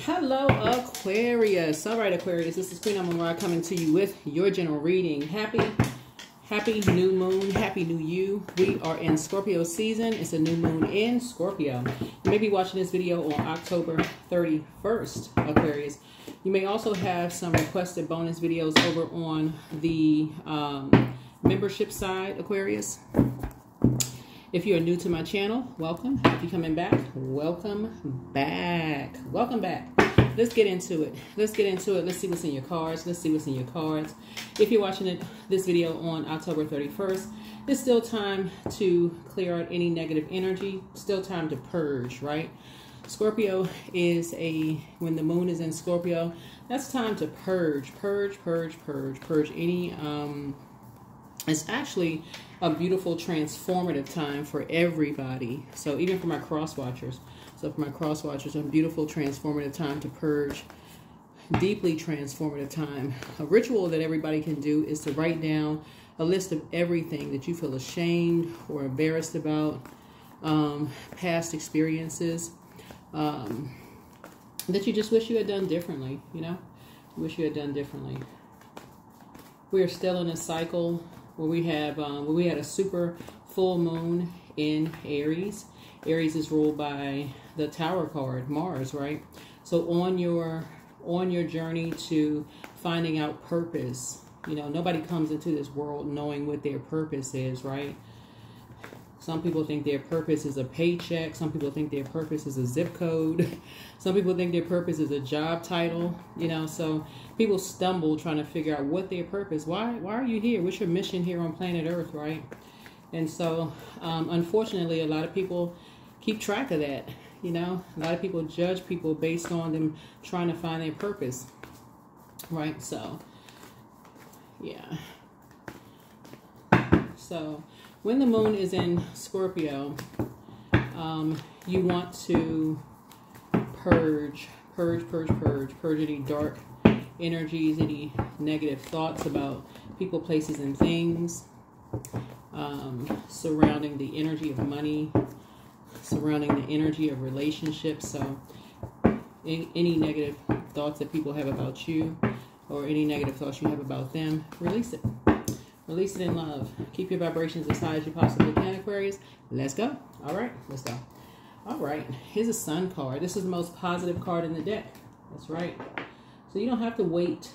Hello, Aquarius. All right, Aquarius, this is Queen Amun Ra coming to you with your general reading. Happy new moon, happy new you. We are in Scorpio season. It's a new moon in Scorpio. You may be watching this video on October 31st, Aquarius. You may also have some requested bonus videos over on the membership side, Aquarius. If you are new to my channel, welcome. If you're coming back, welcome back. Welcome back. Let's get into it. Let's get into it. Let's see what's in your cards. Let's see what's in your cards. If you're watching this video on October 31st, it's still time to clear out any negative energy. Still time to purge, right? Scorpio is when the moon is in Scorpio, that's time to purge any, it's actually a beautiful transformative time for everybody. So even for my cross watchers. So for my cross watchers, a beautiful transformative time to purge. Deeply transformative time. A ritual that everybody can do is to write down a list of everything that you feel ashamed or embarrassed about, past experiences, that you just wish you had done differently, you know? You wish you had done differently. We are still in a cycle where we have we had a super full moon in Aries. Aries is ruled by the Tower card, Mars, right? So on your journey to finding out purpose, you know, nobody comes into this world knowing what their purpose is, right? Some people think their purpose is a paycheck. Some people think their purpose is a zip code. Some people think their purpose is a job title, you know. So people stumble trying to figure out what their purpose. Why are you here? What's your mission here on planet Earth, right? And so, unfortunately, a lot of people keep track of that, you know. A lot of people judge people based on them trying to find their purpose, right? So, yeah. So when the moon is in Scorpio, you want to purge any dark energies, any negative thoughts about people, places, and things, surrounding the energy of money, surrounding the energy of relationships. So any negative thoughts that people have about you or any negative thoughts you have about them, release it. Release it in love. Keep your vibrations as high as you possibly can, Aquarius. Let's go. All right, let's go. All right, here's a Sun card. This is the most positive card in the deck. That's right. So you don't have to wait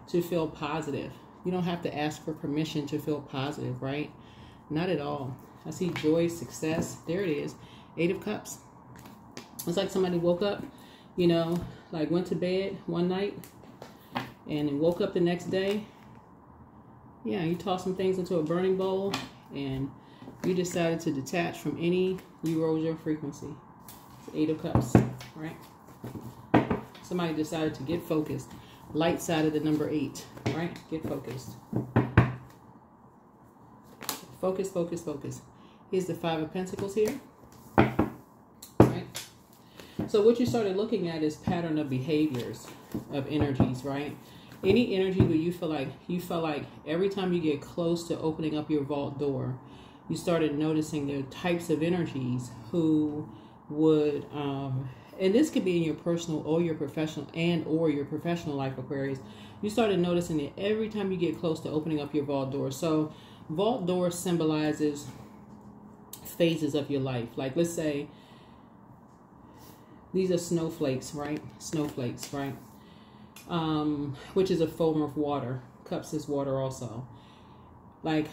to feel positive. You don't have to ask for permission to feel positive, right? Not at all. I see joy, success. There it is. 8 of Cups. It's like somebody woke up, you know, like went to bed one night and then woke up the next day. Yeah, you toss some things into a burning bowl and you decided to detach from you rose your frequency. It's 8 of Cups, right? Somebody decided to get focused. Light side of the number 8, right? Get focused. Focus, focus, focus. Here's the 5 of Pentacles here, right? So what you started looking at is pattern of behaviors, of energies, right? Any energy where you felt like every time you get close to opening up your vault door, you started noticing there are types of energies who would, and this could be in your personal or your professional or your professional life, Aquarius. You started noticing that every time you get close to opening up your vault door. So vault door symbolizes phases of your life. Like let's say these are snowflakes, right? Snowflakes, right? Which is a form of water. Cups is water also. Like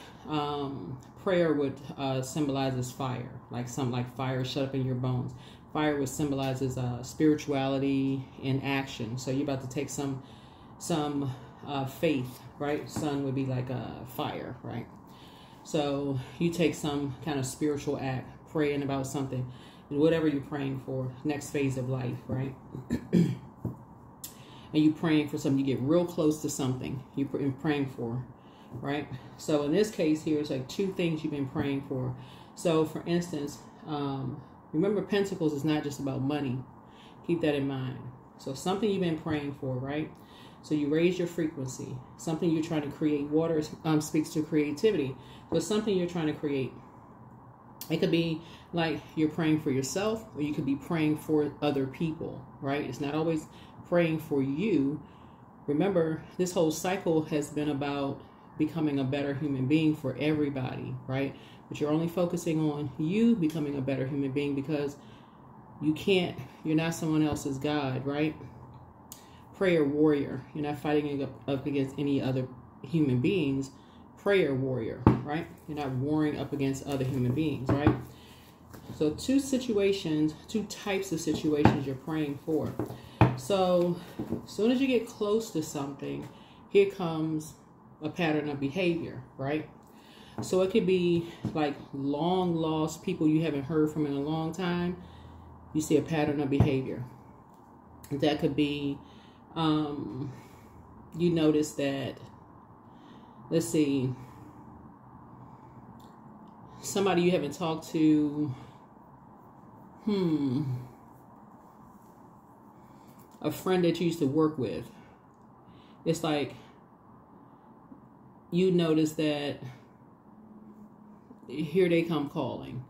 prayer would symbolizes fire, like fire shut up in your bones. Fire would symbolizes spirituality and action. So you're about to take some faith, right? Sun would be like fire, right? So you take some kind of spiritual act, praying about something, and whatever you're praying for, next phase of life, right? And you're praying for something, you get real close to something you're praying for, right? So in this case here, it's like 2 things you've been praying for. So for instance, remember Pentacles is not just about money. Keep that in mind. So something you've been praying for, right? So you raise your frequency. Something you're trying to create. Water speaks to creativity. So something you're trying to create. It could be like you're praying for yourself, or you could be praying for other people, right? It's not always praying for you. Remember, this whole cycle has been about becoming a better human being for everybody, right? But you're only focusing on you becoming a better human being, because you're not someone else's God, right? Prayer warrior. You're not fighting up against any other human beings. Prayer warrior, right? You're not warring up against other human beings, right? So two types of situations you're praying for. So as soon as you get close to something, here comes a pattern of behavior, right? So it could be like long lost people you haven't heard from in a long time. You see a pattern of behavior. That could be, you notice that, let's see, somebody you haven't talked to, a friend that you used to work with. It's like you notice that here they come calling.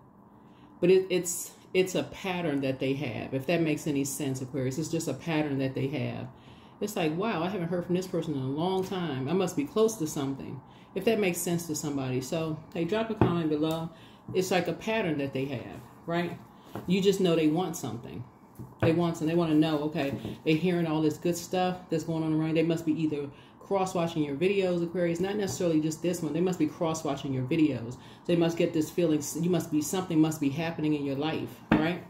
But it's a pattern that they have. If that makes any sense, Aquarius, it's just a pattern that they have. It's like, wow, I haven't heard from this person in a long time. I must be close to something. If that makes sense to somebody. So, hey, drop a comment below. It's like a pattern that they have, right? You just know they want something. They want something. They want to know, okay, they're hearing all this good stuff that's going on around. They must be either cross-watching your videos, Aquarius, not necessarily just this one. They must be cross-watching your videos. So they must get this feeling, something must be happening in your life, right?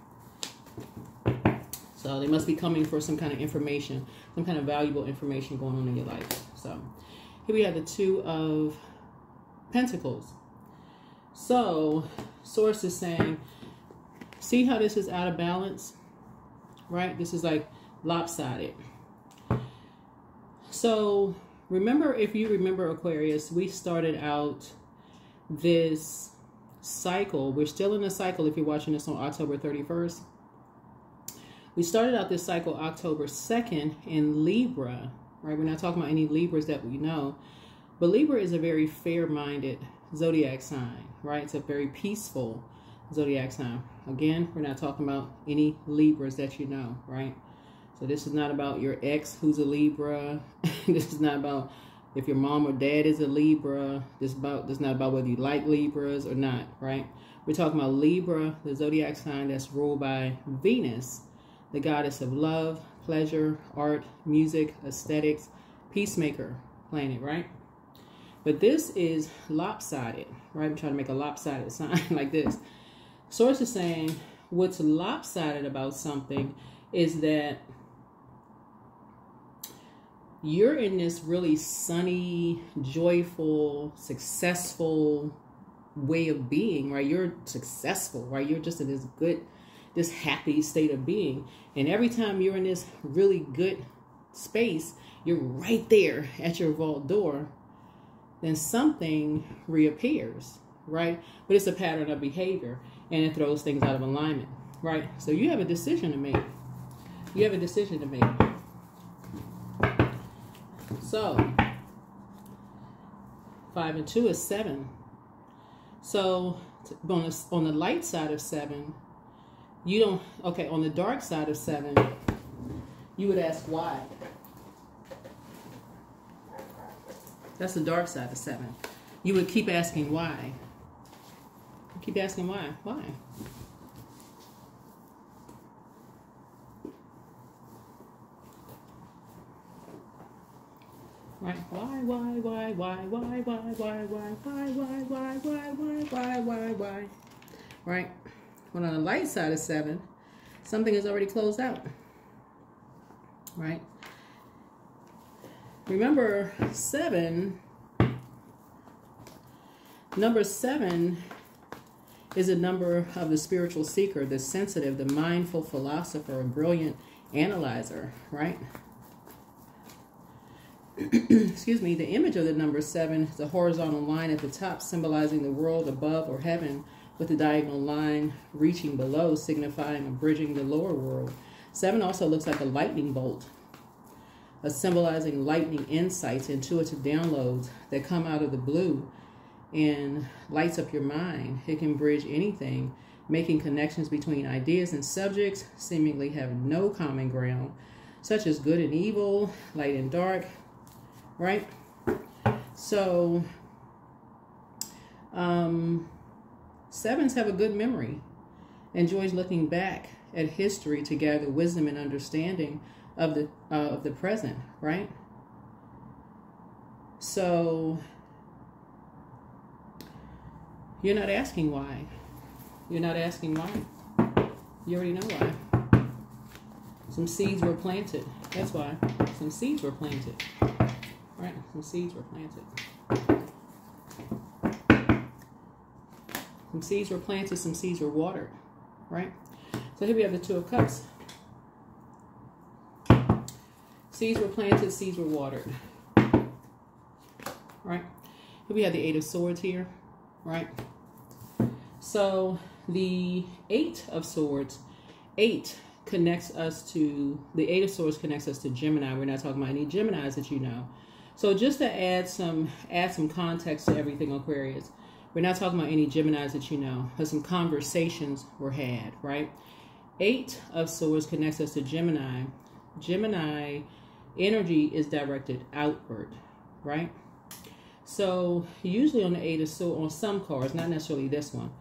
So they must be coming for some kind of information, some kind of valuable information going on in your life. So here we have the Two of Pentacles. So Source is saying, see how this is out of balance, right? This is like lopsided. So remember, if you remember, Aquarius, we started out this cycle. We're still in the cycle if you're watching this on October 31st. We started out this cycle October 2nd in Libra, right? We're not talking about any Libras that we know. But Libra is a very fair-minded zodiac sign, right? It's a very peaceful zodiac sign. Again, we're not talking about any Libras that you know, right? So this is not about your ex who's a Libra. This is not about if your mom or dad is a Libra. This is not about whether you like Libras or not, right? We're talking about Libra, the zodiac sign that's ruled by Venus, the goddess of love, pleasure, art, music, aesthetics, peacemaker planet, right? But this is lopsided, right? I'm trying to make a lopsided sign like this. Source is saying what's lopsided about something is that you're in this really sunny, joyful, successful way of being, right? You're successful, right? You're just in this good, this happy state of being. And every time you're in this really good space, you're right there at your vault door, then something reappears, right? But it's a pattern of behavior, and it throws things out of alignment, right? So you have a decision to make. You have a decision to make. So 5 and 2 is 7. So on the light side of 7, you don't, okay, on the dark side of 7, you would ask why. That's the dark side of 7. You would keep asking why. Keep asking why. Why? Right? Why? Right? When on the light side of 7, something is already closed out. Right? Remember, 7, number 7 is a number of the spiritual seeker, the sensitive, the mindful philosopher, a brilliant analyzer, right? Excuse me, the image of the number 7 is a horizontal line at the top symbolizing the world above or heaven, with the diagonal line reaching below signifying a bridging the lower world. 7 also looks like a lightning bolt, symbolizing lightning insights, intuitive downloads that come out of the blue and lights up your mind. It can bridge anything, making connections between ideas and subjects seemingly have no common ground, such as good and evil, light and dark, right? So, sevens have a good memory, enjoys looking back at history to gather wisdom and understanding of the present, right? So, you're not asking why. You're not asking why. You already know why. Some seeds were planted. That's why. Some seeds were planted. Right? Some seeds were planted. Some seeds were planted. Some seeds were watered. Right? So here we have the Two of Cups. Seeds were planted. Seeds were watered. Right? Here we have the Eight of Swords here. Right? So the Eight of Swords, connects us to, the Eight of Swords connects us to Gemini. We're not talking about any Geminis that you know. So just to add some context to everything, Aquarius, we're not talking about any Geminis that you know, but some conversations were had, right? Eight of Swords connects us to Gemini. Gemini energy is directed outward, right? So usually on the Eight of Swords, on some cards, not necessarily this one,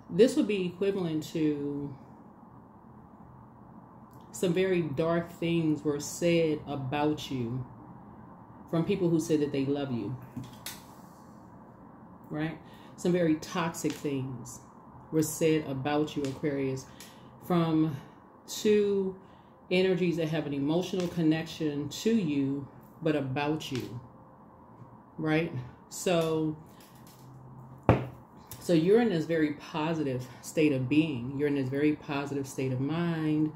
this would be equivalent to some very dark things were said about you from people who said that they love you, right? Some very toxic things were said about you, Aquarius, from two energies that have an emotional connection to you, but about you, right? So you're in this very positive state of being. You're in this very positive state of mind.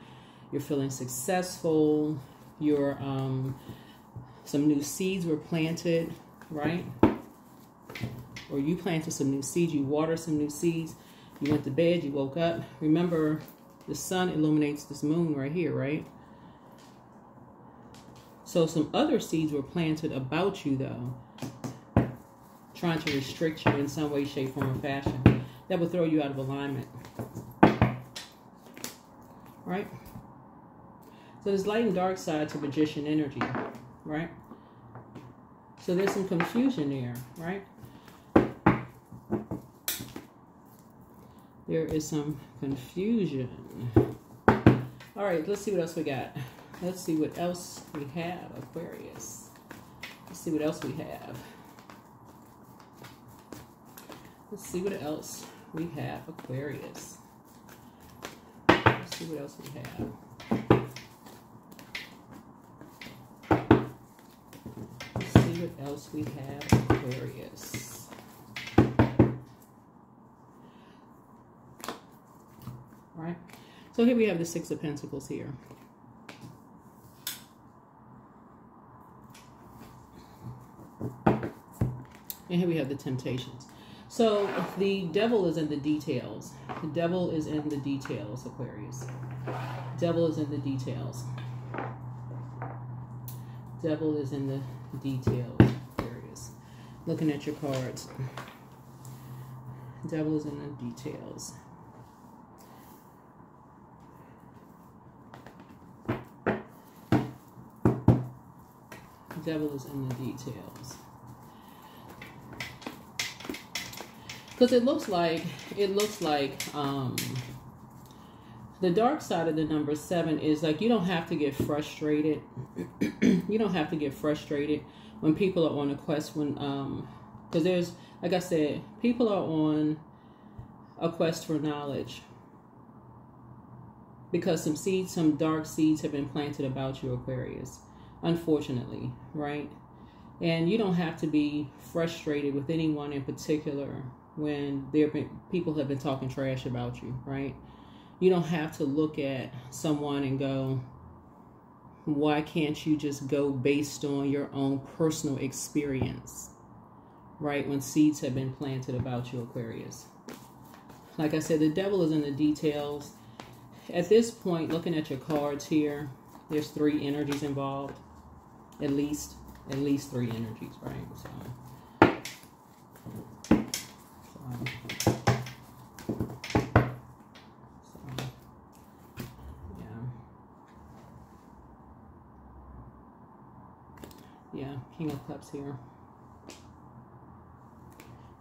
You're feeling successful. You're, some new seeds were planted, right? Or you planted some new seeds. You watered some new seeds. You went to bed. You woke up. Remember, the sun illuminates this moon right here, right? So some other seeds were planted about you, though, trying to restrict you in some way, shape, form, or fashion. That will throw you out of alignment. Right? So there's light and dark side to Magician energy, right? So there's some confusion there, right? There is some confusion. All right, let's see what else we got. Let's see what else we have, Aquarius. Let's see what else we have. Let's see what else we have, Aquarius. Let's see what else we have. Let's see what else we have, Aquarius. All right. So here we have the Six of Pentacles here. And here we have the Temptations. So the devil is in the details. The devil is in the details, Aquarius. Devil is in the details. Devil is in the details, Aquarius. Looking at your cards. Devil is in the details. Devil is in the details. Because it looks like the dark side of the number 7 is like you don't have to get frustrated. You don't have to get frustrated when people are on a quest. When because there's, like I said, people are on a quest for knowledge because some seeds, some dark seeds have been planted about you, Aquarius. Unfortunately, right? And you don't have to be frustrated with anyone in particular when people have been talking trash about you, right? You don't have to look at someone and go, why can't you just go based on your own personal experience, right? When seeds have been planted about you, Aquarius. Like I said, the devil is in the details. At this point, looking at your cards here, there's 3 energies involved, at least. at least 3 energies, right? So yeah, King of Cups here.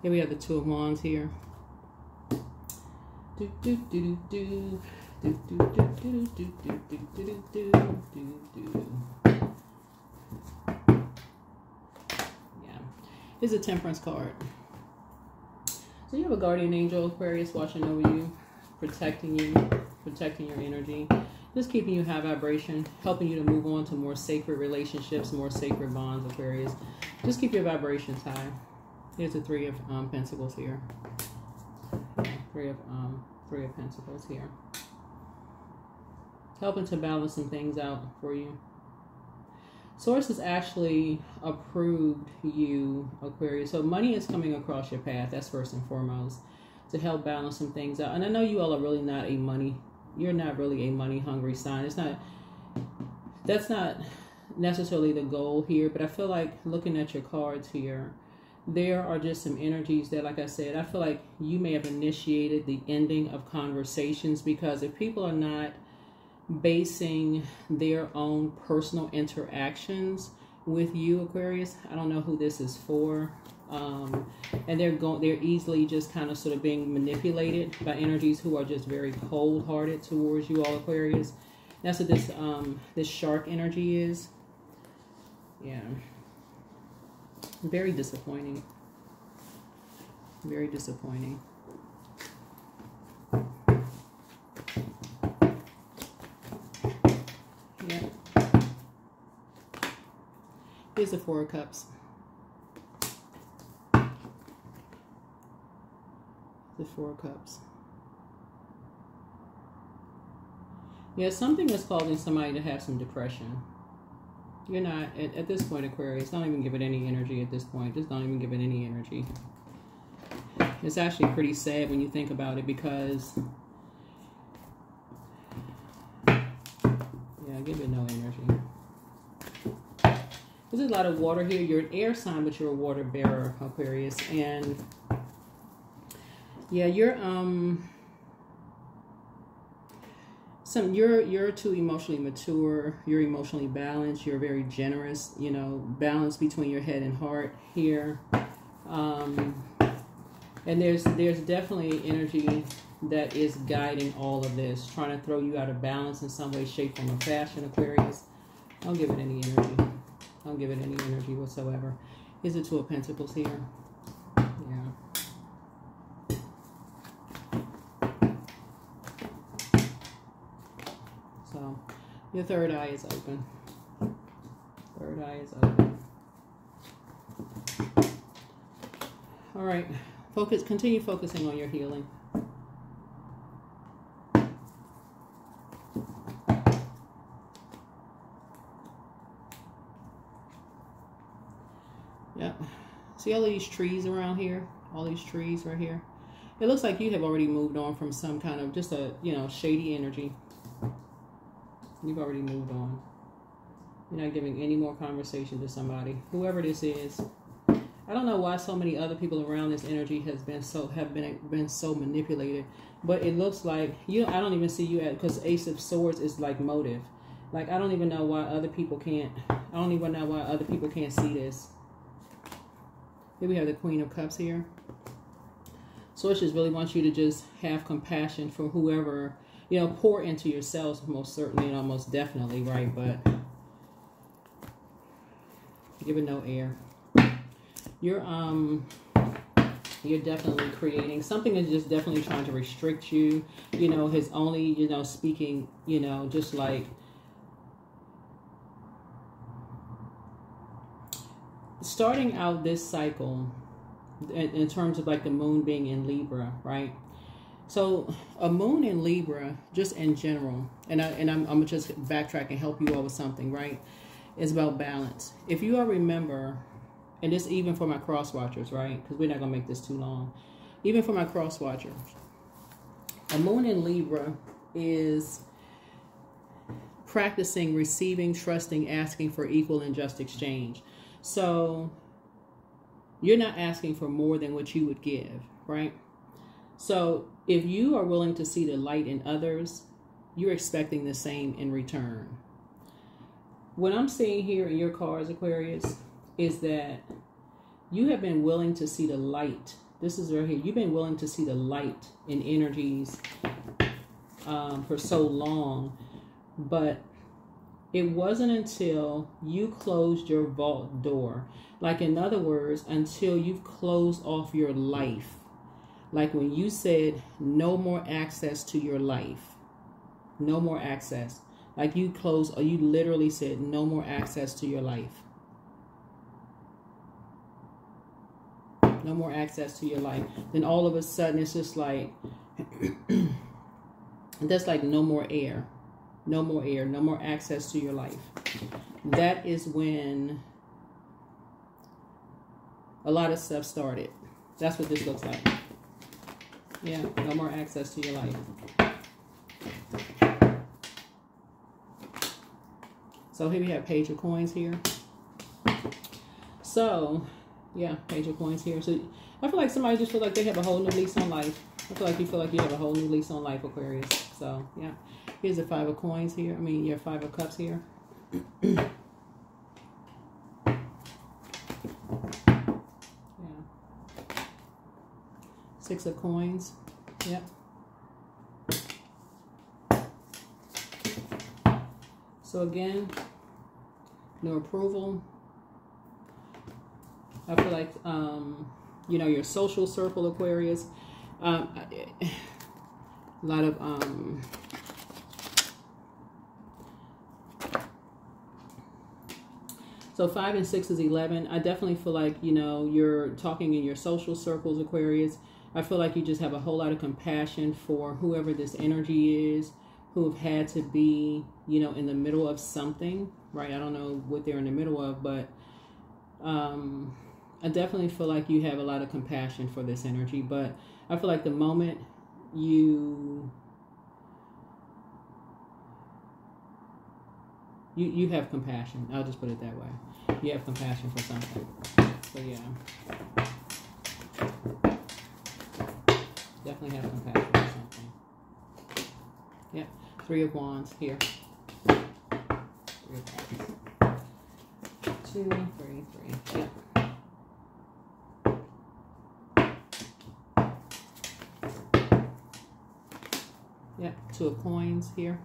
Here we have the Two of Wands here. Do do do do do do do do do do do do do do. Yeah, here's a Temperance card. So you have a guardian angel, Aquarius, watching over you, protecting you, protecting your energy, just keeping you high vibration, helping you to move on to more sacred relationships, more sacred bonds, Aquarius. Just keep your vibrations high. Here's the Three of Pentacles here. Three of Pentacles here. Helping to balance some things out for you. Source has actually approved you, Aquarius. So money is coming across your path. That's first and foremost, to help balance some things out. And I know you all are really not a money. You're not really a money hungry sign. It's not. That's not necessarily the goal here. But I feel like looking at your cards here, there are just some energies that, like I said, I feel like you may have initiated the ending of conversations, because if people are not basing their own personal interactions with you, Aquarius, I don't know who this is for, and they're easily just kind of sort of being manipulated by energies who are just very cold-hearted towards you all, Aquarius. That's what this shark energy is. Yeah. Very disappointing. Very disappointing. Yeah. Here's the Four of Cups. The Four of Cups. Yeah, something is causing somebody to have some depression. You're not, at this point, Aquarius, don't even give it any energy at this point. Just don't even give it any energy. It's actually pretty sad when you think about it, because, yeah, give it no energy. There's a lot of water here. You're an air sign, but you're a water bearer, Aquarius. And, yeah, you're too emotionally mature, you're emotionally balanced, you're very generous, you know, balance between your head and heart here. And there's definitely energy that is guiding all of this, trying to throw you out of balance in some way, shape, form, or fashion, Aquarius. Don't give it any energy. Don't give it any energy whatsoever. Here's the Two of Pentacles here. Yeah. So, your third eye is open. Third eye is open. All right. Continue focusing on your healing. Yep. See all these trees around here? All these trees right here? It looks like you have already moved on from some kind of just a, you know, shady energy. You've already moved on. You're not giving any more conversation to somebody, whoever this is. I don't know why so many other people around this energy have been so manipulated, but it looks like you. I don't even see you at, because Ace of Swords is like motive. Like, I don't even know why other people can't. I don't even know why other people can't see this. Here we have the Queen of Cups here. Source just really wants you to just have compassion for whoever, you know, pour into yourselves, most certainly and almost definitely, right? But give it no air. You're definitely creating something is just definitely trying to restrict you. You know, his only, you know, speaking, you know, just like starting out this cycle in terms of like the moon being in Libra, right? So a moon in Libra, just in general, and I'm gonna just backtrack and help you all with something, right? It's about balance. If you all remember, and this even for my cross watchers, right? Because we're not gonna make this too long. Even for my cross watchers, a moon in Libra is practicing receiving, trusting, asking for equal and just exchange. So you're not asking for more than what you would give, right? So if you are willing to see the light in others, you're expecting the same in return. What I'm seeing here in your cards, Aquarius, is that you have been willing to see the light. This is right here. You've been willing to see the light in energies for so long, but it wasn't until you closed your vault door. Like, in other words, until you've closed off your life. Like when you said no more access to your life. No more access. Like you closed, or you literally said no more access to your life. No more access to your life. Then all of a sudden it's just like, that's like no more air. No more air. No more access to your life. That is when a lot of stuff started. That's what this looks like. Yeah, no more access to your life. So here we have Page of Coins here. So, yeah, Page of Coins here. So I feel like somebody just feel like they have a whole new lease on life. I feel like you have a whole new lease on life, Aquarius. So, yeah. Here's the Five of Coins here. I mean, your Five of Cups here. Yeah. Six of Coins. Yep. So again, no approval. I feel like, you know, your social circle, Aquarius. A lot of, so 5 and 6 is 11. I definitely feel like, you know, you're talking in your social circles, Aquarius. I feel like you just have a whole lot of compassion for whoever this energy is, who have had to be, you know, in the middle of something, right? I don't know what they're in the middle of, but I definitely feel like you have a lot of compassion for this energy. But I feel like the moment you have compassion. I'll just put it that way. You have compassion for something. So yeah. Definitely have compassion for something. Yep. 3 of Wands here. 3 of Wands. 2, 3, 3. Yep. Yep. 2 of Coins here.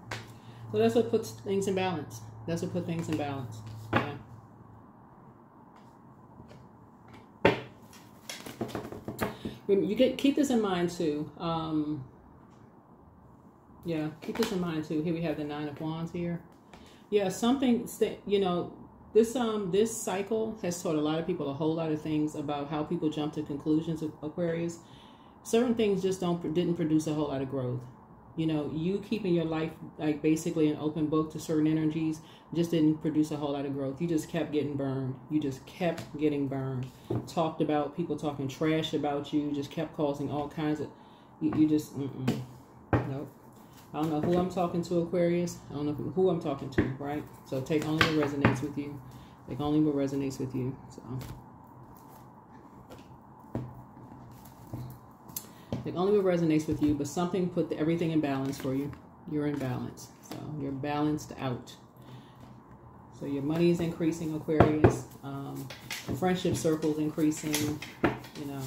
So that's what puts things in balance. That's what puts things in balance. Yeah. Keep this in mind too. Yeah, keep this in mind too. Here we have the 9 of Wands here. Yeah, something, you know, this cycle has taught a lot of people a whole lot of things about how people jump to conclusions of Aquarius. Certain things just didn't produce a whole lot of growth. You know, you keeping your life like basically an open book to certain energies just didn't produce a whole lot of growth. You just kept getting burned. You just kept getting burned. Talked about people talking trash about you. Just kept causing all kinds of. You just nope. I don't know who I'm talking to, Aquarius. I don't know who I'm talking to, right? So take only what resonates with you. Take only what resonates with you. So. Like only what resonates with you, but something put everything in balance for you. You're in balance. So you're balanced out. So your money is increasing, Aquarius. Friendship circles increasing. You know,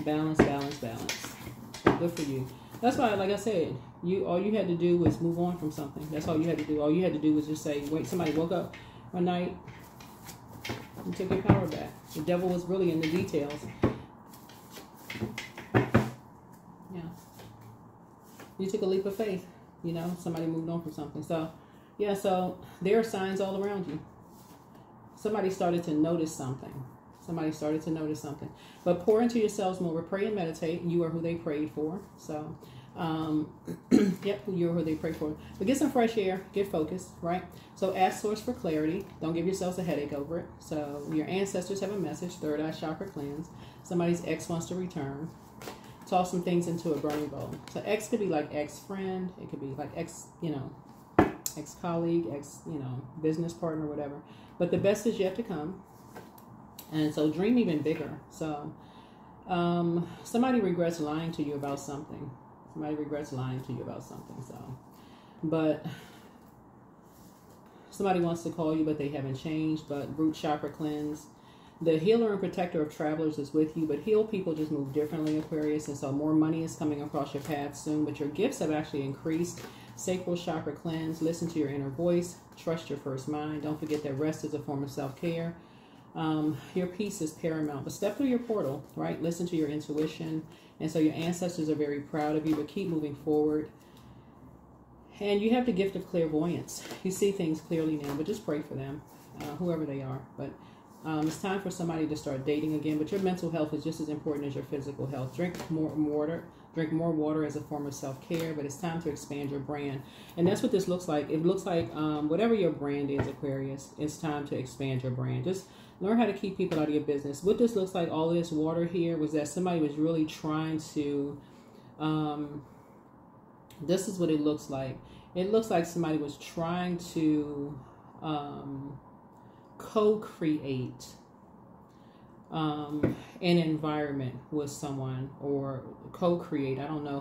balance, balance, balance. So good for you. That's why, like I said, all you had to do was move on from something. That's all you had to do. All you had to do was just say, wait, somebody woke up one night and took your power back. The devil was really in the details. You took a leap of faith, you know, somebody moved on from something. So, yeah, so there are signs all around you. Somebody started to notice something. Somebody started to notice something. But pour into yourselves more. Pray and meditate. You are who they prayed for. So, yep, you are who they prayed for. But get some fresh air. Get focused, right? So ask Source for clarity. Don't give yourselves a headache over it. So your ancestors have a message. Third eye chakra cleanse. Somebody's ex wants to return. Toss some things into a burning bowl. So ex could be like ex-friend. It could be like ex, you know, ex-colleague, ex, you know, business partner, whatever. But the best is yet to come. And so dream even bigger. So somebody regrets lying to you about something. Somebody regrets lying to you about something. So, but somebody wants to call you, but they haven't changed. But root chakra cleanse. The healer and protector of travelers is with you, but healed people just move differently, Aquarius. And so more money is coming across your path soon, but your gifts have actually increased. Sacral chakra cleanse. Listen to your inner voice. Trust your first mind. Don't forget that rest is a form of self-care. Your peace is paramount, but step through your portal, right? Listen to your intuition. And so your ancestors are very proud of you, but keep moving forward. And you have the gift of clairvoyance. You see things clearly now, but just pray for them, whoever they are. But it's time for somebody to start dating again, but your mental health is just as important as your physical health. Drink more water. Drink more water as a form of self-care, but it's time to expand your brand. And that's what this looks like. It looks like whatever your brand is, Aquarius, it's time to expand your brand. Just learn how to keep people out of your business. What this looks like, all of this water here, was that somebody was really trying to, this is what it looks like. It looks like somebody was trying to co-create an environment with someone, or co-create. I don't know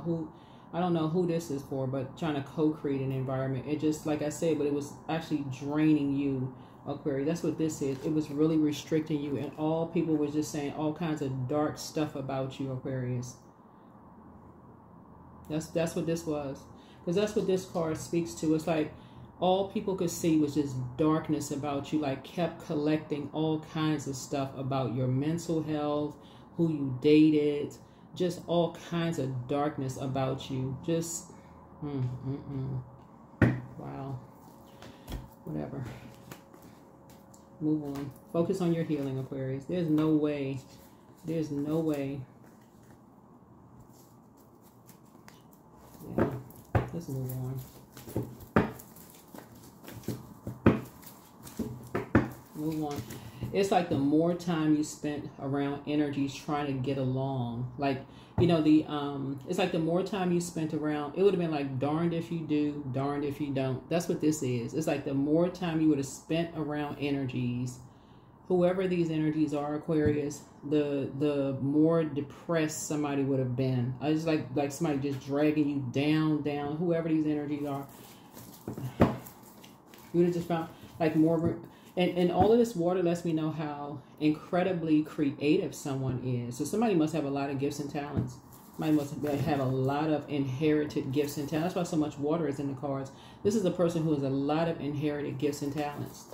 who this is for, but trying to co-create an environment. It just, like I said, but it was actually draining you, Aquarius. That's what this is. It was really restricting you, and all people was just saying all kinds of dark stuff about you, Aquarius. That's what this was, because that's what this card speaks to. It's like all people could see was just darkness about you, like kept collecting all kinds of stuff about your mental health, who you dated, just all kinds of darkness about you. Just, wow. Whatever. Move on. Focus on your healing, Aquarius. There's no way. There's no way. Yeah. Let's move on. Move on. It's like the more time you spent around energies trying to get along, like, you know, it's like the more time you spent around, it would have been like darned if you do, darned if you don't. That's what this is. It's like the more time you would have spent around energies, whoever these energies are, Aquarius, the more depressed somebody would have been. It's like somebody just dragging you down, whoever these energies are. You would have just found like more. And all of this water lets me know how incredibly creative someone is. So somebody must have a lot of gifts and talents. Somebody must have a lot of inherited gifts and talents. That's why so much water is in the cards. This is a person who has a lot of inherited gifts and talents.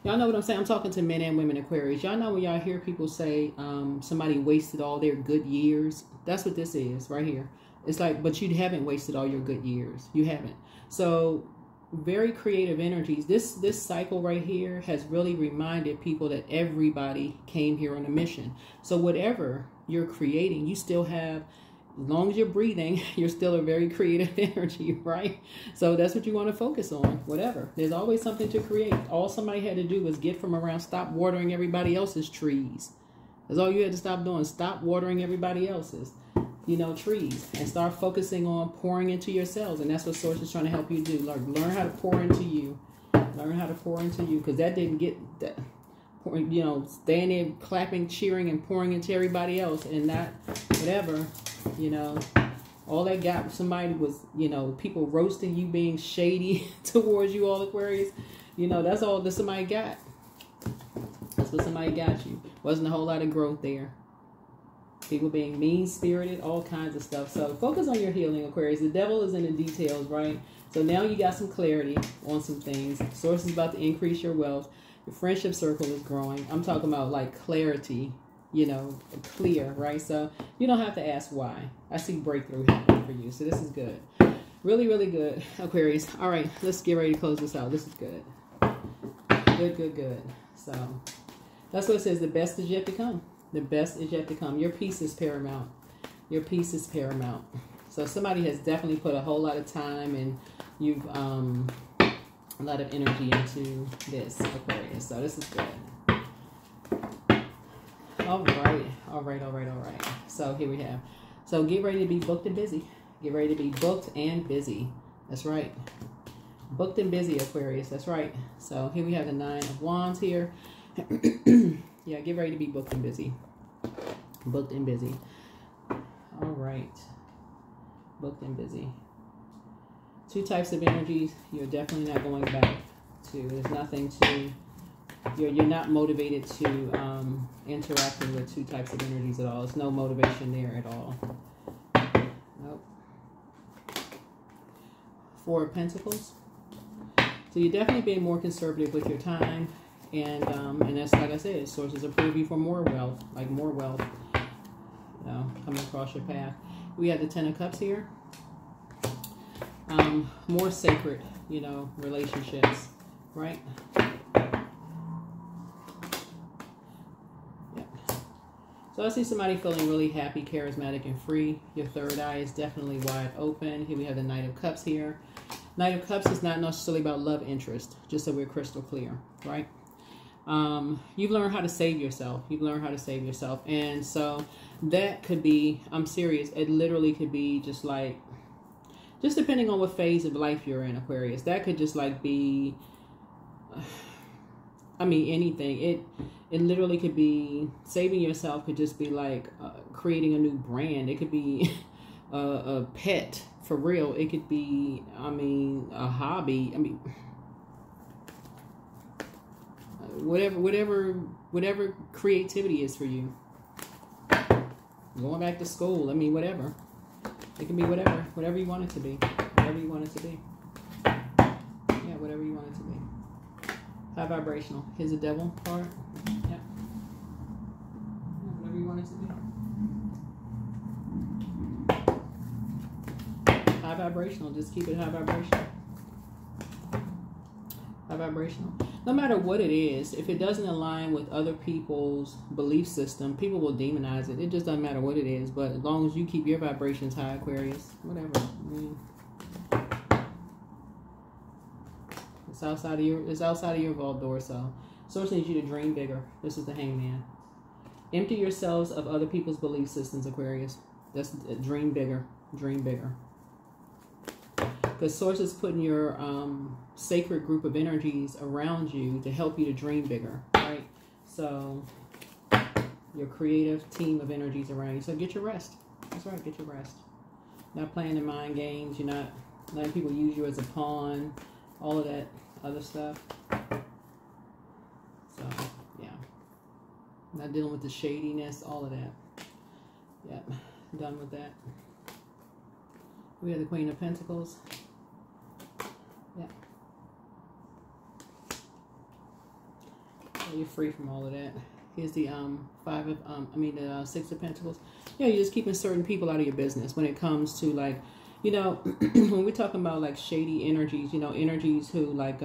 Y'all know what I'm saying? I'm talking to men and women, Aquarius. Y'all know when y'all hear people say somebody wasted all their good years? That's what this is right here. It's like, but you haven't wasted all your good years. You haven't. So very creative energies. This cycle right here has really reminded people that everybody came here on a mission. So whatever you're creating, you still have, as long as you're breathing, you're still a very creative energy, right? So that's what you want to focus on. Whatever. There's always something to create. All somebody had to do was get from around, stop watering everybody else's trees. That's all you had to stop doing. Stop watering everybody else's, trees, and start focusing on pouring into yourselves. And that's what Source is trying to help you do. Learn how to pour into you. Learn how to pour into you, because that didn't get that. Staying there, clapping, cheering, and pouring into everybody else, and not whatever. All that got somebody was, people roasting you, being shady towards you, all Aquarius. That's all that somebody got. That's what somebody got you. Wasn't a whole lot of growth there. People being mean-spirited, all kinds of stuff. So focus on your healing, Aquarius. The devil is in the details, right? So now you got some clarity on some things. Source is about to increase your wealth. Your friendship circle is growing. I'm talking about like clarity, clear, right? So you don't have to ask why. I see breakthrough happening for you. So this is good. Really, really good, Aquarius. All right, let's get ready to close this out. This is good. Good. So that's what it says. The best is yet to come. The best is yet to come. Your peace is paramount. Your peace is paramount. So somebody has definitely put a whole lot of time, and you've a lot of energy into this, Aquarius. So this is good. All right. So here we have. So get ready to be booked and busy. Get ready to be booked and busy. That's right. Booked and busy, Aquarius. That's right. So here we have the 9 of Wands here. Yeah, get ready to be booked and busy. Booked and busy. All right. Booked and busy. 2 types of energies you're definitely not going back to. There's nothing to... You're not motivated to interacting with 2 types of energies at all. There's no motivation there at all. Nope. 4 of Pentacles. So you're definitely being more conservative with your time. And that's, like I said, sources approve you for more wealth. Like more wealth, you know, coming across your path. We have the 10 of Cups here. More sacred, you know, relationships, right? So I see somebody feeling really happy, charismatic, and free. Your third eye is definitely wide open. Here we have the Knight of Cups here. Knight of Cups is not necessarily about love interest, just so we're crystal clear, right? You've learned how to save yourself. You've learned how to save yourself. And so that could be, I'm serious, it literally could be just like, just depending on what phase of life you're in, Aquarius. That could just like be, I mean, anything. It literally could be, saving yourself could just be like creating a new brand. It could be a pet, for real. It could be, I mean, a hobby. I mean, whatever creativity is for you. Going back to school. I mean, whatever. It can be whatever you want it to be. Whatever you want it to be. Yeah, whatever you want it to be. High vibrational. Here's the Devil card. Yeah. Whatever you want it to be. High vibrational. Just keep it high vibrational. High vibrational. No matter what it is, if it doesn't align with other people's belief system, people will demonize it. It just doesn't matter what it is. But as long as you keep your vibrations high, Aquarius, whatever. I mean, it's outside of your vault door. So Source needs you to dream bigger. This is the Hangman. Empty yourselves of other people's belief systems, Aquarius. That's dream bigger. Dream bigger. Because Source is putting your sacred group of energies around you to help you to dream bigger, right? So your creative team of energies around you. So get your rest. That's right, get your rest. Not playing in mind games. You're not letting people use you as a pawn. All of that other stuff. So, yeah. Not dealing with the shadiness, all of that. Yep, done with that. We have the Queen of Pentacles. Yeah. So you're free from all of that. Here's the the 6 of Pentacles. Yeah, you're just keeping certain people out of your business when it comes to, like, you know, when we're talking about like shady energies, you know, energies who like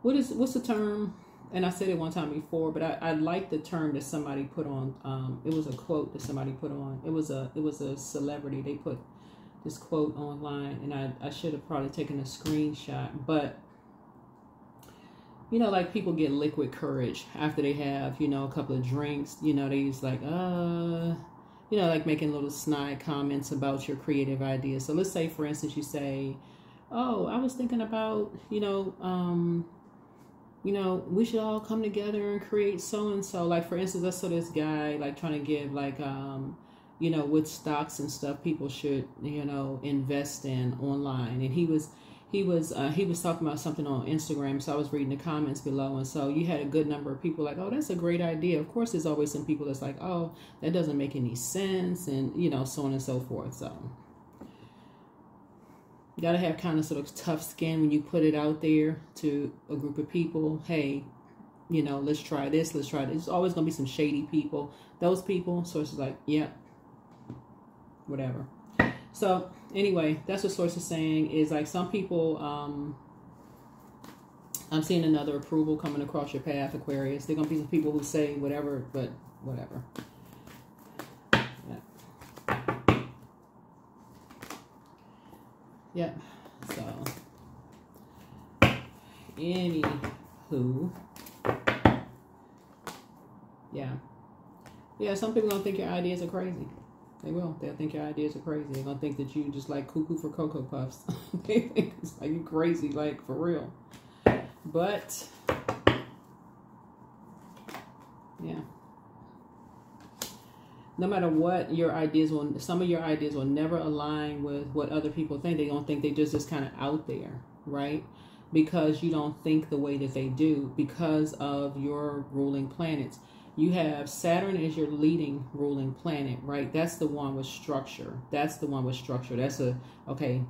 what's the term? And I said it one time before, but I like the term that somebody put on. It was a quote that somebody put on. It was a celebrity. They put this quote online, and I should have probably taken a screenshot. But you know, like people get liquid courage after they have, you know, a couple of drinks. You know, they use like you know, like making little snide comments about your creative ideas. So let's say, for instance, you say, "Oh, I was thinking about, you know, we should all come together and create so and so." Like, for instance, I saw this guy like trying to give like, you know, with stocks and stuff, people should, you know, invest in online. And he was talking about something on Instagram. So I was reading the comments below, and so you had a good number of people like, "Oh, that's a great idea." Of course, there's always some people that's like, "Oh, that doesn't make any sense," and you know, so on and so forth. So you got to have kind of sort of tough skin when you put it out there to a group of people. Hey, you know, let's try this, let's try this. There's always going to be some shady people. Those people, Source is like, yeah, whatever. So anyway, that's what Source is saying, is like some people, I'm seeing another approval coming across your path, Aquarius. There are going to be some people who say whatever, but whatever. Yep. So, anywho, yeah. Some people don't think your ideas are crazy. They will. They'll think your ideas are crazy. They're going to think that you just like cuckoo for Cocoa Puffs. They think it's like you crazy, like for real. But, yeah. No matter what, your ideas will, some of your ideas will never align with what other people think. They're going to think they just kind of out there, right? Because you don't think the way that they do because of your ruling planets. You have Saturn as your leading ruling planet, right? That's the one with structure. That's the one with structure. That's a, okay,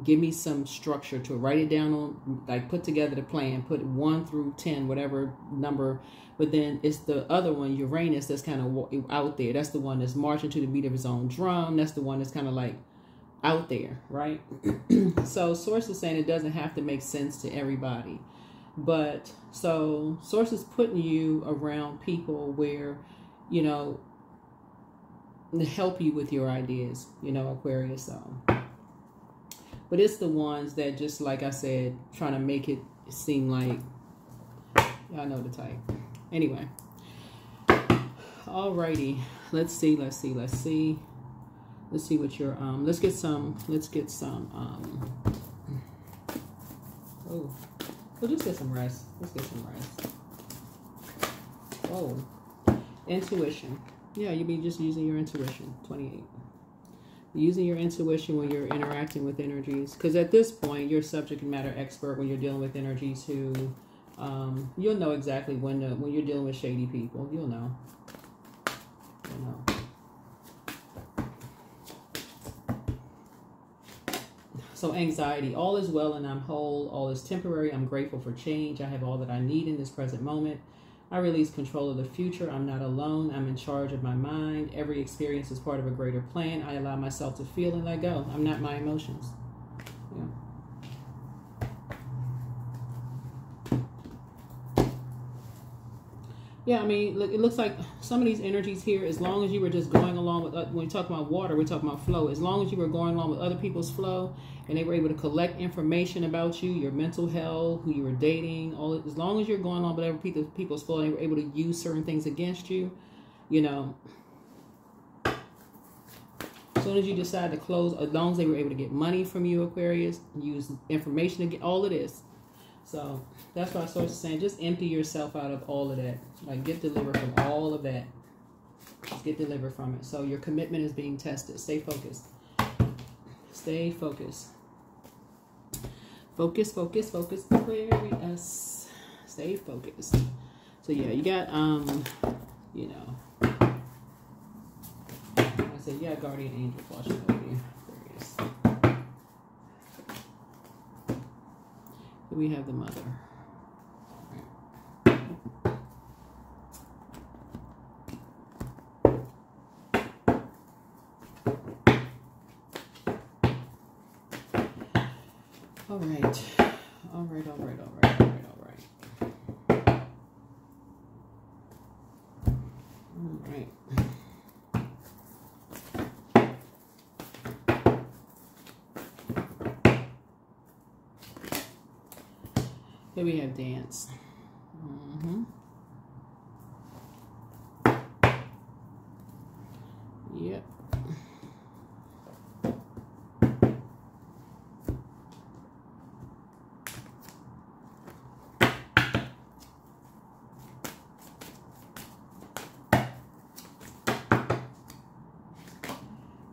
give me some structure to write it down on, like put together the plan, put 1 through 10, whatever number. But then it's the other one, Uranus, that's kind of out there. That's the one that's marching to the beat of his own drum. That's the one that's kind of like out there, right? So Source is saying it doesn't have to make sense to everybody. But so Source is putting you around people where, you know, help you with your ideas, you know, Aquarius. So, but it's the ones that just, like I said, trying to make it seem like, y'all know the type. Anyway, alrighty, let's see what your let's get some oh, we'll just get some rest. Let's get some rest. Oh, intuition. Yeah, you be just using your intuition. 28. Using your intuition when you're interacting with energies, because at this point you're a subject matter expert when you're dealing with energies who you'll know exactly when you're dealing with shady people. You'll know. So anxiety, all is well and I'm whole, all is temporary, I'm grateful for change, I have all that I need in this present moment, I release control of the future, I'm not alone, I'm in charge of my mind, every experience is part of a greater plan, I allow myself to feel and let go, I'm not my emotions. Yeah. Yeah, I mean, look, it looks like some of these energies here, as long as you were just going along with, when we talk about water, we're talking about flow. As long as you were going along with other people's flow and they were able to collect information about you, your mental health, who you were dating, as long as you're going along with other people's flow and they were able to use certain things against you, you know, as soon as you decide to close, as long as they were able to get money from you, Aquarius, use information to get all of this. So that's why Source is saying just empty yourself out of all of that. Like get delivered from all of that. Just get delivered from it. So your commitment is being tested. Stay focused. Stay focused. Focus, focus, focus, Aquarius. Stay focused. So yeah, you got you know, like I said, you got guardian angels watching over you, Aquarius. We have the mother. All right. All right, all right, all right, all right, all right. All right. Here we have dance. Yep.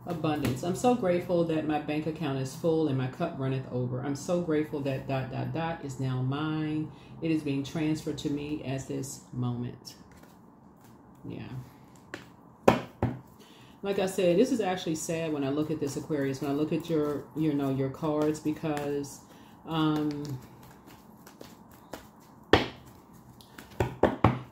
Abundance. I'm so grateful that my bank account is full and my cup runneth over. I'm so grateful that ... is now mine. It is being transferred to me at this moment. Yeah. Like I said, this is actually sad when I look at this, Aquarius, when I look at your, you know, your cards, because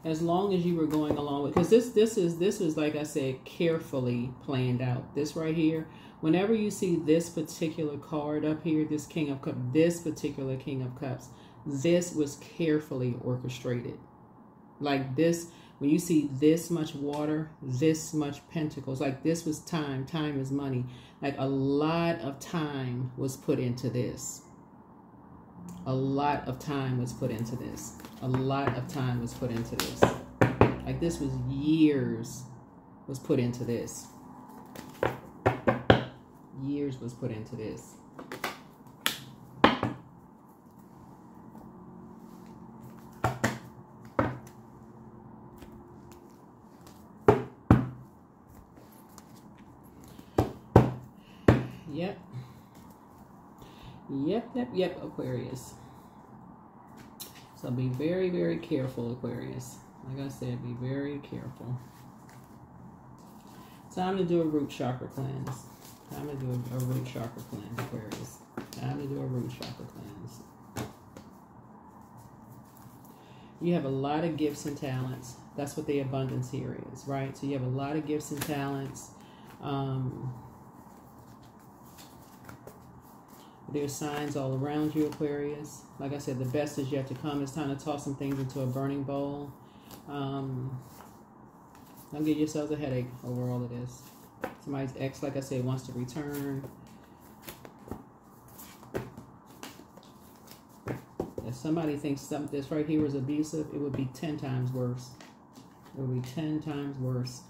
as long as you were going along with, because this was, like I said, carefully planned out. This right here, whenever you see this particular card up here, this King of Cups, this particular King of Cups, this was carefully orchestrated. Like this, when you see this much water, this much pentacles, like this was time. Time is money. Like a lot of time was put into this. A lot of time was put into this. A lot of time was put into this. Like this was years was put into this. Years was put into this. Yep. Yep, Aquarius. So be very, very careful, Aquarius. Like I said, be very careful. Time to do a root chakra cleanse. Time to do a root chakra cleanse, Aquarius. Time to do a root chakra cleanse. You have a lot of gifts and talents. That's what the abundance here is, right? So you have a lot of gifts and talents. There's signs all around you, Aquarius. Like I said, the best is yet to come. It's time to toss some things into a burning bowl. Don't give yourselves a headache over all of this. Somebody's ex, like I said, wants to return. If somebody thinks something this right here is abusive, it would be 10 times worse. It would be 10 times worse.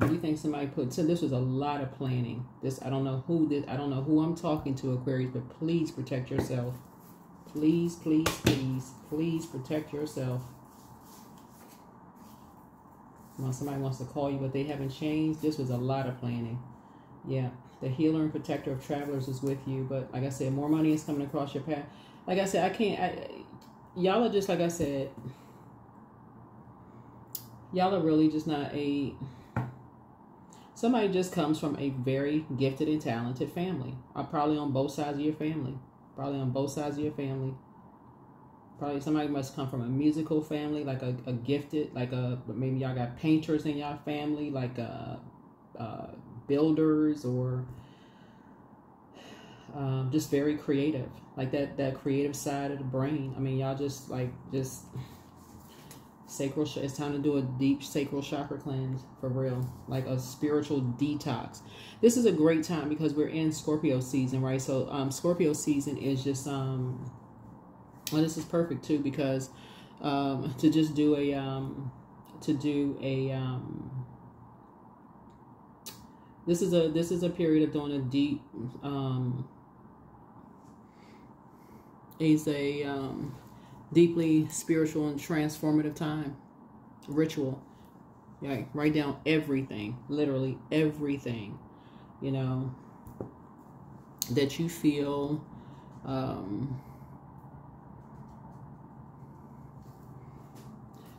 You think somebody put, so this was a lot of planning. This, I don't know who did, I don't know who I'm talking to, Aquarius, but please protect yourself. Please, please, please, please protect yourself. When somebody wants to call you, but they haven't changed, this was a lot of planning. Yeah, the healer and protector of travelers is with you, but like I said, more money is coming across your path. Like I said, y'all are just, like I said, y'all are really just not a... Somebody just comes from a very gifted and talented family. Probably on both sides of your family. Probably on both sides of your family. Probably somebody must come from a musical family, like a gifted, like maybe y'all got painters in y'all family, like builders, or just very creative. Like that creative side of the brain. I mean, y'all just sacral, it's time to do a deep sacral chakra cleanse, for real, like a spiritual detox. This is a great time because we're in Scorpio season, right? So Scorpio season is just well, this is perfect too, because to just do a this is a period of doing a deep deeply spiritual and transformative time. Ritual. Yeah, write down everything, literally everything, you know, that you feel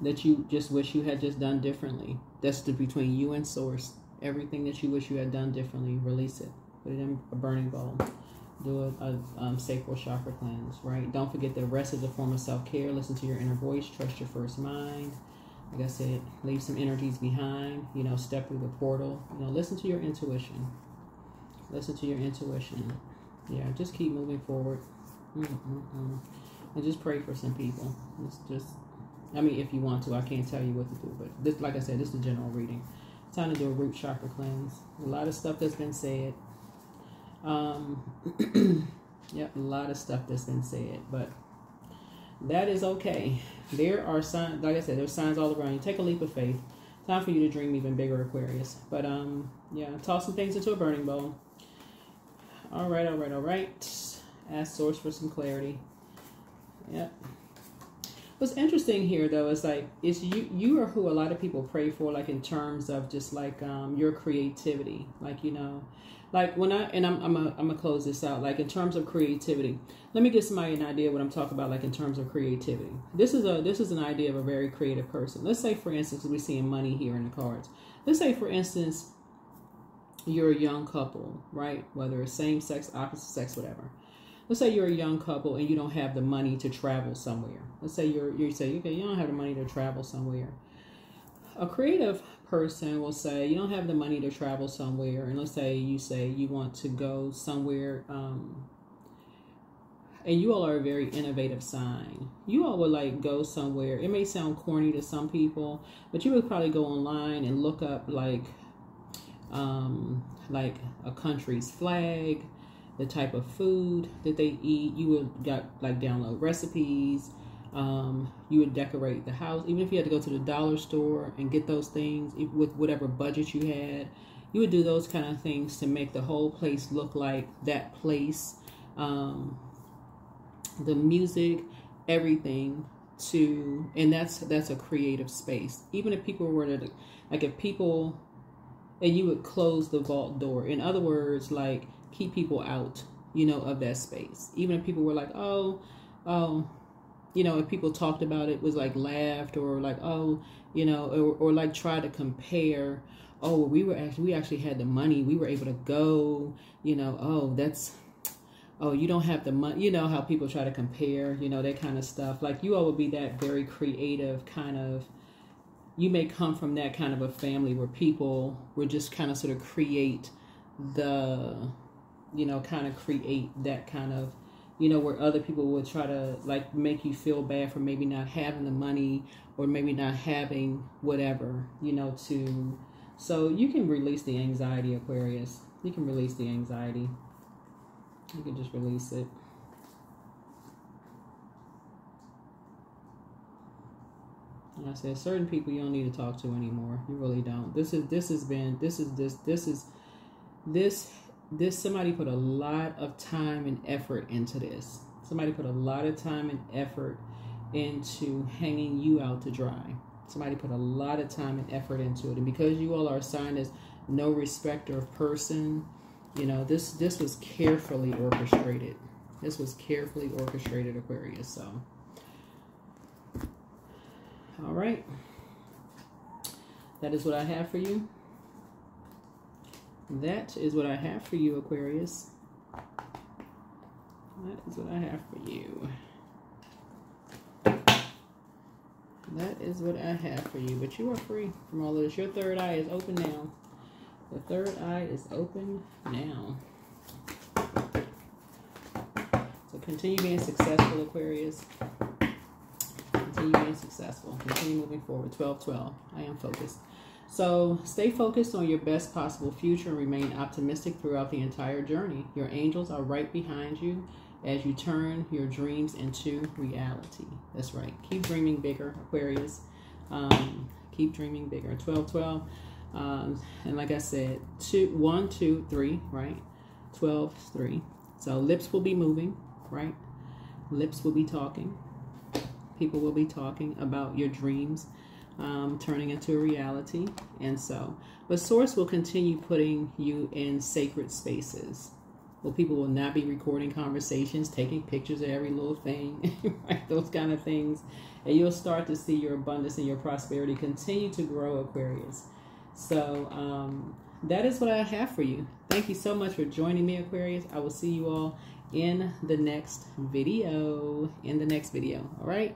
that you just wish you had just done differently. That's between you and source. Everything that you wish you had done differently, release it. Put it in a burning bowl. Do a sacral chakra cleanse, right? Don't forget the rest is a form of self-care. Listen to your inner voice. Trust your first mind. Like I said, leave some energies behind. You know, step through the portal. You know, listen to your intuition. Listen to your intuition. Yeah, just keep moving forward. And just pray for some people. It's just, I mean, if you want to, I can't tell you what to do. But this, like I said, this is a general reading. It's time to do a root chakra cleanse. A lot of stuff that's been said. Yep, a lot of stuff that's been said, but that is okay. There are signs, like I said, there's signs all around you. Take a leap of faith. Time for you to dream even bigger, Aquarius. But yeah, toss some things into a burning bowl. All right. Ask source for some clarity. Yep. What's interesting here, though, is like you are who a lot of people pray for, like in terms of just like your creativity, like, you know. Like when I'm gonna close this out. Like in terms of creativity, let me give somebody an idea of what I'm talking about. Like in terms of creativity, this is an idea of a very creative person. Let's say, for instance, we're seeing money here in the cards. Let's say, for instance, you're a young couple, right? Whether it's same sex, opposite sex, whatever. Let's say you're a young couple and you don't have the money to travel somewhere. Let's say you say, okay, you don't have the money to travel somewhere. A creative person will say, you don't have the money to travel somewhere, and let's say you want to go somewhere, and you all are a very innovative sign. You all would like go somewhere. It may sound corny to some people, but you would probably go online and look up like a country's flag, the type of food that they eat. You would download recipes. You would decorate the house. Even if you had to go to the dollar store and get those things with whatever budget you had, you would do those kind of things to make the whole place look like that place. The music, everything and that's a creative space. Even if people were to, like, and you would close the vault door. In other words, like, keep people out, of that space. Even if people were like, oh, if people talked about it, was like laughed, or like, oh, or like try to compare, oh, we actually had the money, we were able to go, oh, you don't have the money, how people try to compare, that kind of stuff. Like, you all would be that very creative kind of, you may come from that kind of a family where people were just kind of sort of create create that kind of, where other people would try to, like, make you feel bad for maybe not having the money, or maybe not having whatever, so you can release the anxiety, Aquarius. You can release the anxiety. You can just release it. And I said, certain people you don't need to talk to anymore. You really don't. Somebody put a lot of time and effort into this. Somebody put a lot of time and effort into hanging you out to dry. Somebody put a lot of time and effort into it. And because you all are assigned as no respecter of person, this was carefully orchestrated. This was carefully orchestrated, Aquarius. So, all right. That is what I have for you. That is what I have for you, Aquarius. That is what I have for you. That is what I have for you. But you are free from all of this. Your third eye is open now. The third eye is open now. So continue being successful, Aquarius. Continue being successful. Continue moving forward. 12-12. I am focused. So stay focused on your best possible future and remain optimistic throughout the entire journey. Your angels are right behind you as you turn your dreams into reality. That's right. Keep dreaming bigger, Aquarius. Keep dreaming bigger. 12-12. And like I said, 1, 2, 3, right? 12, 3. So lips will be moving, right? Lips will be talking. People will be talking about your dreams turning into a reality. And so, but Source will continue putting you in sacred spaces. Well, people will not be recording conversations, taking pictures of every little thing, right? Those kind of things. And you'll start to see your abundance and your prosperity continue to grow, Aquarius. So that is what I have for you. Thank you so much for joining me, Aquarius. I will see you all in the next video. All right.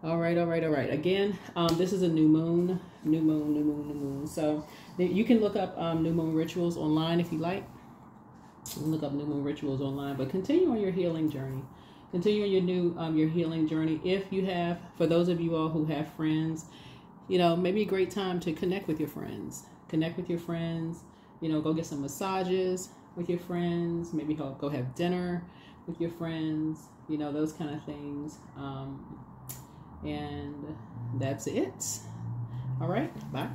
All right. Again, this is a new moon. So you can look up new moon rituals online if you like. You can look up new moon rituals online, but continue on your healing journey. Continue on your healing journey. If you have, for those of you all who have friends, maybe a great time to connect with your friends. Go get some massages with your friends. Maybe go have dinner with your friends. Those kind of things. And that's it. All right. Bye.